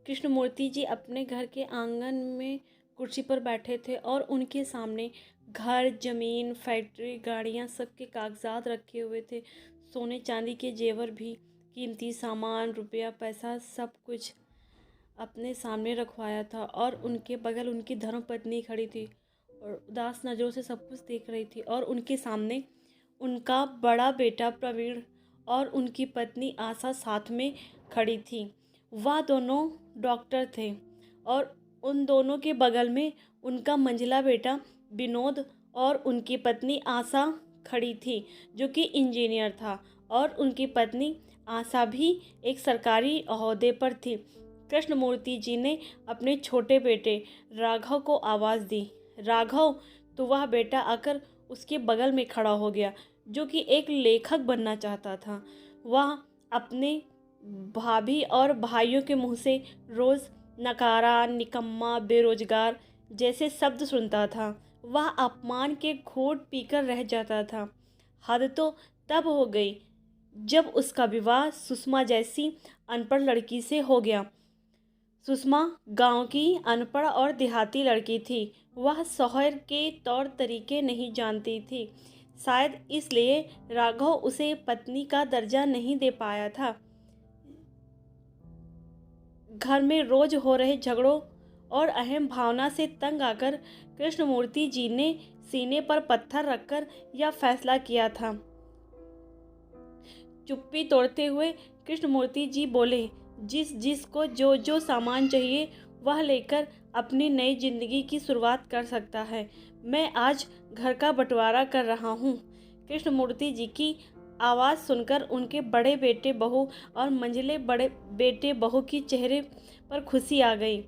कृष्णमूर्ति जी अपने घर के आंगन में कुर्सी पर बैठे थे और उनके सामने घर, जमीन, फैक्ट्री, गाड़ियां, सबके कागजात रखे हुए थे। सोने चांदी के जेवर भी, कीमती सामान, रुपया पैसा, सब कुछ अपने सामने रखवाया था। और उनके बगल उनकी धर्मपत्नी खड़ी थी और उदास नज़रों से सब कुछ देख रही थी। और उनके सामने उनका बड़ा बेटा प्रवीण और उनकी पत्नी आशा साथ में खड़ी थी। वह दोनों डॉक्टर थे और उन दोनों के बगल में उनका मंझला बेटा विनोद और उनकी पत्नी आशा खड़ी थी, जो कि इंजीनियर था। और उनकी पत्नी आशा भी एक सरकारी ओहदे पर थी। कृष्णमूर्ति जी ने अपने छोटे बेटे राघव को आवाज़ दी। राघव, तो वह बेटा आकर उसके बगल में खड़ा हो गया, जो कि एक लेखक बनना चाहता था। वह अपने भाभी और भाइयों के मुंह से रोज़ नकारा, निकम्मा, बेरोजगार जैसे शब्द सुनता था। वह अपमान के घूंट पीकर रह जाता था। हद तो तब हो गई जब उसका विवाह सुषमा जैसी अनपढ़ लड़की से हो गया। सुषमा गांव की अनपढ़ और देहाती लड़की थी। वह शौहर के तौर तरीके नहीं जानती थी। शायद इसलिए राघव उसे पत्नी का दर्जा नहीं दे पाया था। घर में रोज हो रहे झगड़ों और अहम भावना से तंग आकर कृष्णमूर्ति जी ने सीने पर पत्थर रखकर यह फैसला किया था। चुप्पी तोड़ते हुए कृष्णमूर्ति जी बोले, जिसको जो जो सामान चाहिए वह लेकर अपनी नई जिंदगी की शुरुआत कर सकता है। मैं आज घर का बंटवारा कर रहा हूँ। कृष्णमूर्ति जी की आवाज़ सुनकर उनके बड़े बेटे बहू और मंझले बड़े बेटे बहू की चेहरे पर खुशी आ गई।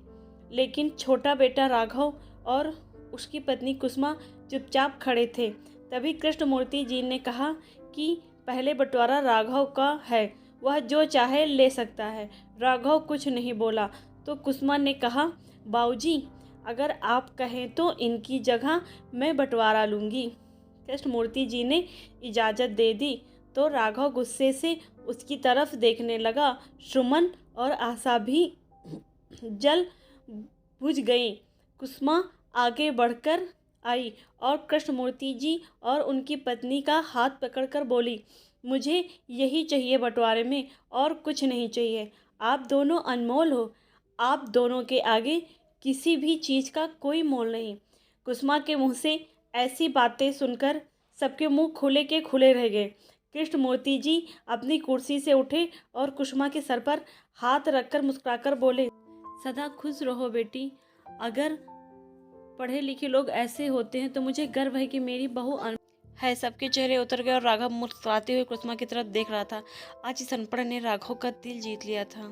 लेकिन छोटा बेटा राघव और उसकी पत्नी कुसुमा चुपचाप खड़े थे। तभी कृष्णमूर्ति जी ने कहा कि पहले बंटवारा राघव का है, वह जो चाहे ले सकता है। राघव कुछ नहीं बोला तो कुसुमा ने कहा, बाबूजी, अगर आप कहें तो इनकी जगह मैं बंटवारा लूँगी। कृष्णमूर्ति जी ने इजाज़त दे दी तो राघव गुस्से से उसकी तरफ देखने लगा। सुमन और आशा भी जल बुझ गई। कुसुमा आगे बढ़कर आई और कृष्णमूर्ति जी और उनकी पत्नी का हाथ पकड़कर बोली, मुझे यही चाहिए बंटवारे में, और कुछ नहीं चाहिए। आप दोनों अनमोल हो। आप दोनों के आगे किसी भी चीज़ का कोई मोल नहीं। कुसुमा के मुंह से ऐसी बातें सुनकर सबके मुंह खुले के खुले रह गए। कृष्णमूर्ति जी अपनी कुर्सी से उठे और कुसुमा के सर पर हाथ रखकर मुस्कुराकर बोले, सदा खुश रहो बेटी। अगर पढ़े लिखे लोग ऐसे होते हैं तो मुझे गर्व है कि मेरी बहू है। सबके चेहरे उतर गए और राघव मुस्कुराते हुए कुसुमा की तरफ देख रहा था। आज इस अनपढ़ ने राघव का दिल जीत लिया था।